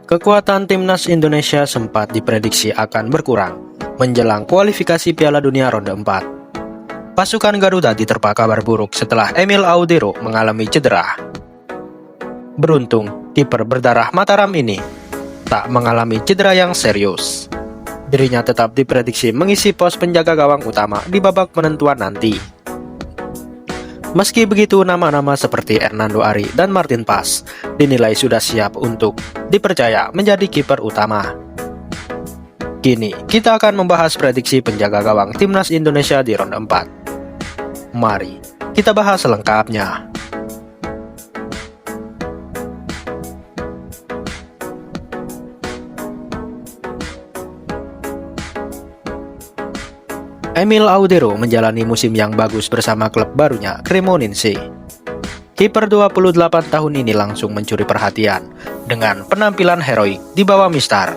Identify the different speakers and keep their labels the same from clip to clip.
Speaker 1: Kekuatan timnas Indonesia sempat diprediksi akan berkurang menjelang kualifikasi Piala Dunia ronde 4. Pasukan Garuda diterpa kabar buruk setelah Emil Audero mengalami cedera. Beruntung, kiper berdarah Mataram ini tak mengalami cedera yang serius. Dirinya tetap diprediksi mengisi pos penjaga gawang utama di babak penentuan nanti. Meski begitu, nama-nama seperti Hernando Ari dan Martin Paes dinilai sudah siap untuk dipercaya menjadi kiper utama. Kini, kita akan membahas prediksi penjaga gawang timnas Indonesia di ronde 4. Mari kita bahas selengkapnya. Emil Audero menjalani musim yang bagus bersama klub barunya Cremonense. Kiper 28 tahun ini langsung mencuri perhatian dengan penampilan heroik di bawah Mistar.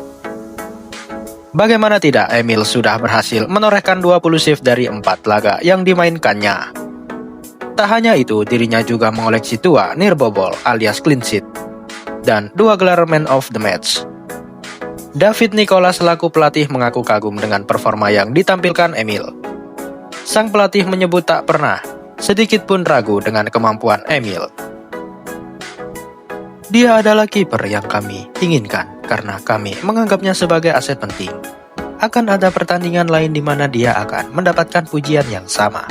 Speaker 1: Bagaimana tidak, Emil sudah berhasil menorehkan 20 save dari 4 laga yang dimainkannya. Tak hanya itu, dirinya juga mengoleksi tua near bobol alias clean sheet dan 2 gelar man of the match. David Nicola selaku pelatih mengaku kagum dengan performa yang ditampilkan Emil. Sang pelatih menyebut tak pernah sedikit pun ragu dengan kemampuan Emil. Dia adalah kiper yang kami inginkan karena kami menganggapnya sebagai aset penting. Akan ada pertandingan lain di mana dia akan mendapatkan pujian yang sama,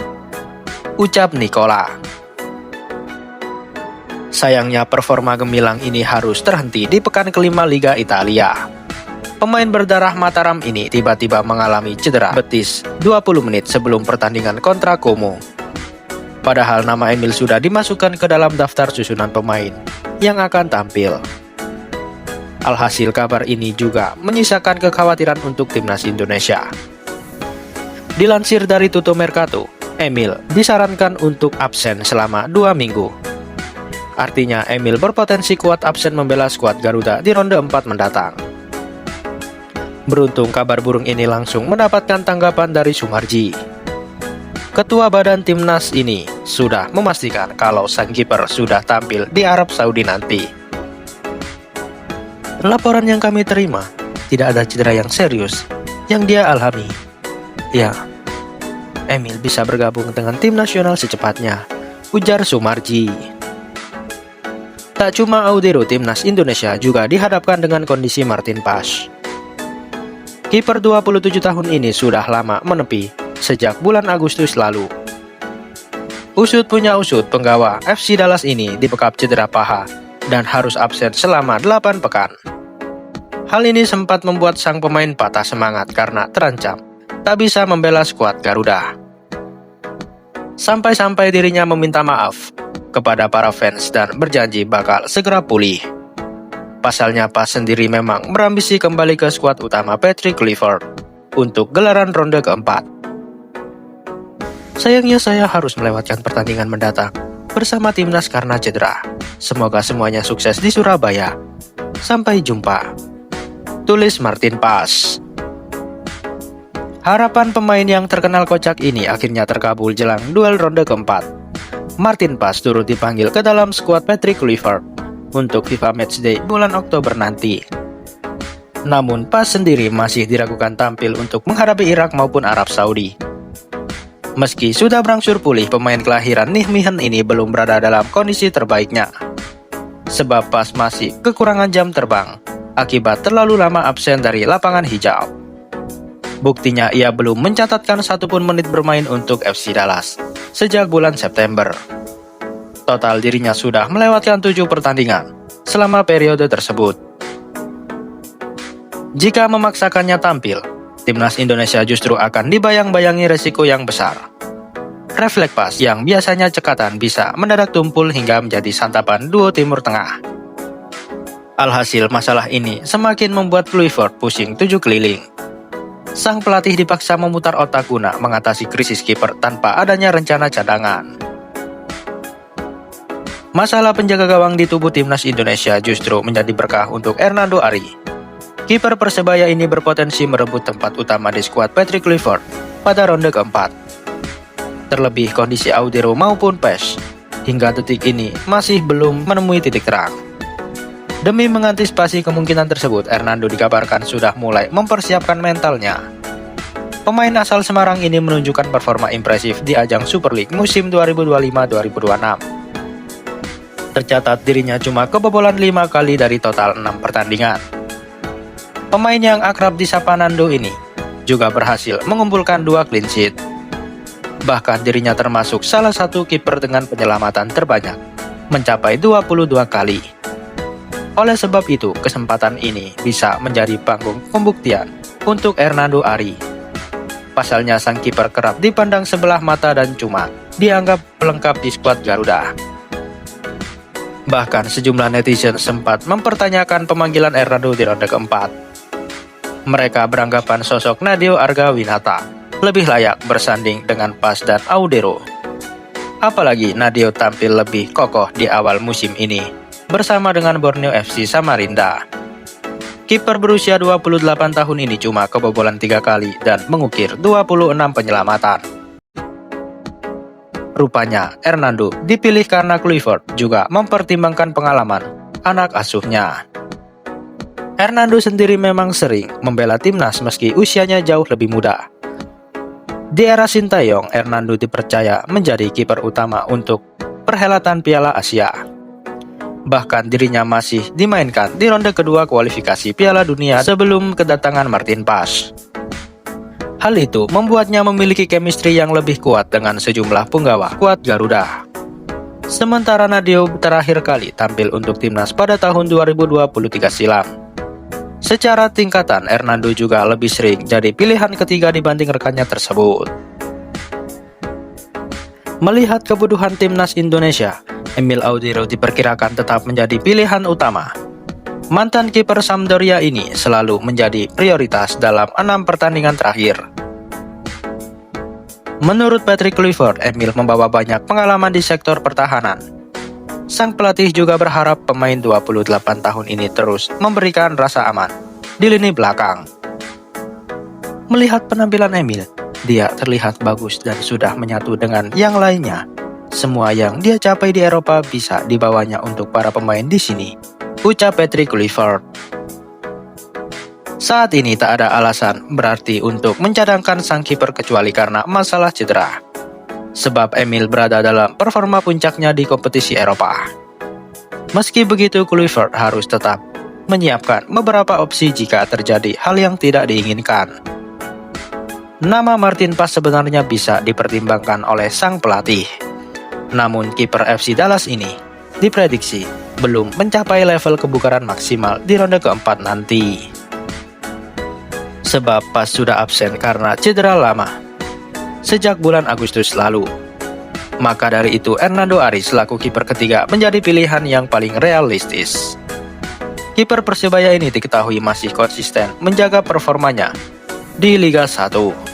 Speaker 1: ucap Nicola. Sayangnya performa gemilang ini harus terhenti di pekan kelima Liga Italia. Pemain berdarah Mataram ini tiba-tiba mengalami cedera betis 20 menit sebelum pertandingan kontra Como. Padahal nama Emil sudah dimasukkan ke dalam daftar susunan pemain yang akan tampil. Alhasil kabar ini juga menyisakan kekhawatiran untuk timnas Indonesia. Dilansir dari Tutto Mercato, Emil disarankan untuk absen selama 2 minggu. Artinya Emil berpotensi kuat absen membela skuad Garuda di ronde 4 mendatang. Beruntung kabar burung ini langsung mendapatkan tanggapan dari Sumarji. Ketua badan timnas ini sudah memastikan kalau sang kiper sudah tampil di Arab Saudi nanti. Laporan yang kami terima, tidak ada cedera yang serius yang dia alami. Ya, Emil bisa bergabung dengan tim nasional secepatnya, ujar Sumarji. Tak cuma Audero, timnas Indonesia juga dihadapkan dengan kondisi Martin Paes. Kiper 27 tahun ini sudah lama menepi sejak bulan Agustus lalu. Usut punya usut, penggawa FC Dallas ini dibekap cedera paha dan harus absen selama 8 pekan. Hal ini sempat membuat sang pemain patah semangat karena terancam tak bisa membela skuad Garuda. Sampai-sampai dirinya meminta maaf kepada para fans dan berjanji bakal segera pulih. Pasalnya Paes sendiri memang berambisi kembali ke skuad utama Patrick Kluivert untuk gelaran ronde keempat. Sayangnya saya harus melewatkan pertandingan mendatang bersama timnas karena cedera. Semoga semuanya sukses di Surabaya. Sampai jumpa, tulis Martin Paes. Harapan pemain yang terkenal kocak ini akhirnya terkabul jelang duel ronde keempat. Martin Paes turut dipanggil ke dalam skuad Patrick Kluivert untuk FIFA Matchday bulan Oktober nanti. Namun Paes sendiri masih diragukan tampil untuk menghadapi Irak maupun Arab Saudi. Meski sudah berangsur pulih, pemain kelahiran Nijmegen ini belum berada dalam kondisi terbaiknya. Sebab Paes masih kekurangan jam terbang akibat terlalu lama absen dari lapangan hijau. Buktinya ia belum mencatatkan satupun menit bermain untuk FC Dallas sejak bulan September. Total dirinya sudah melewatkan 7 pertandingan selama periode tersebut. Jika memaksakannya tampil, timnas Indonesia justru akan dibayang-bayangi resiko yang besar. Refleks Paes yang biasanya cekatan bisa mendadak tumpul hingga menjadi santapan duo Timur Tengah. Alhasil masalah ini semakin membuat Kluivert pusing 7 keliling. Sang pelatih dipaksa memutar otak guna mengatasi krisis kiper tanpa adanya rencana cadangan. Masalah penjaga gawang di tubuh timnas Indonesia justru menjadi berkah untuk Hernando Ari. Kiper Persebaya ini berpotensi merebut tempat utama di skuad Patrick Kluivert pada ronde keempat. Terlebih kondisi Audero maupun Paes hingga detik ini masih belum menemui titik terang. Demi mengantisipasi kemungkinan tersebut, Hernando dikabarkan sudah mulai mempersiapkan mentalnya. Pemain asal Semarang ini menunjukkan performa impresif di ajang Super League musim 2025-2026. Tercatat dirinya cuma kebobolan 5 kali dari total 6 pertandingan. Pemain yang akrab disapa Nando ini juga berhasil mengumpulkan 2 clean sheet. Bahkan dirinya termasuk salah satu kiper dengan penyelamatan terbanyak, mencapai 22 kali. Oleh sebab itu, kesempatan ini bisa menjadi panggung pembuktian untuk Hernando Ari. Pasalnya sang kiper kerap dipandang sebelah mata dan cuma dianggap pelengkap di skuad Garuda. Bahkan sejumlah netizen sempat mempertanyakan pemanggilan Hernando di ronde keempat. Mereka beranggapan sosok Nadeo Argawinata lebih layak bersanding dengan Pas dan Audero. Apalagi Nadeo tampil lebih kokoh di awal musim ini bersama dengan Borneo FC Samarinda. Kiper berusia 28 tahun ini cuma kebobolan 3 kali dan mengukir 26 penyelamatan. Rupanya, Hernando dipilih karena Kluivert juga mempertimbangkan pengalaman anak asuhnya. Hernando sendiri memang sering membela timnas meski usianya jauh lebih muda. Di era Sintayong, Hernando dipercaya menjadi kiper utama untuk perhelatan Piala Asia. Bahkan dirinya masih dimainkan di ronde kedua kualifikasi Piala Dunia sebelum kedatangan Martin Pas. Hal itu membuatnya memiliki chemistry yang lebih kuat dengan sejumlah punggawa skuad Garuda. Sementara Nadeo terakhir kali tampil untuk timnas pada tahun 2023 silam. Secara tingkatan, Hernando juga lebih sering jadi pilihan ketiga dibanding rekannya tersebut. Melihat kebutuhan timnas Indonesia, Emil Audero diperkirakan tetap menjadi pilihan utama. Mantan kiper Sampdoria ini selalu menjadi prioritas dalam 6 pertandingan terakhir. Menurut Patrick Kluivert, Emil membawa banyak pengalaman di sektor pertahanan. Sang pelatih juga berharap pemain 28 tahun ini terus memberikan rasa aman di lini belakang. Melihat penampilan Emil, dia terlihat bagus dan sudah menyatu dengan yang lainnya. Semua yang dia capai di Eropa bisa dibawanya untuk para pemain di sini, ucap Patrick Kluivert. Saat ini tak ada alasan berarti untuk mencadangkan sang kiper kecuali karena masalah cedera. Sebab Emil berada dalam performa puncaknya di kompetisi Eropa. Meski begitu, Kluivert harus tetap menyiapkan beberapa opsi jika terjadi hal yang tidak diinginkan. Nama Martin Pas sebenarnya bisa dipertimbangkan oleh sang pelatih. Namun kiper FC Dallas ini diprediksi belum mencapai level kebugaran maksimal di ronde keempat nanti. Sebab Pas sudah absen karena cedera lama sejak bulan Agustus lalu. Maka dari itu Hernando Ari selaku kiper ketiga menjadi pilihan yang paling realistis. Kiper Persebaya ini diketahui masih konsisten menjaga performanya di Liga 1.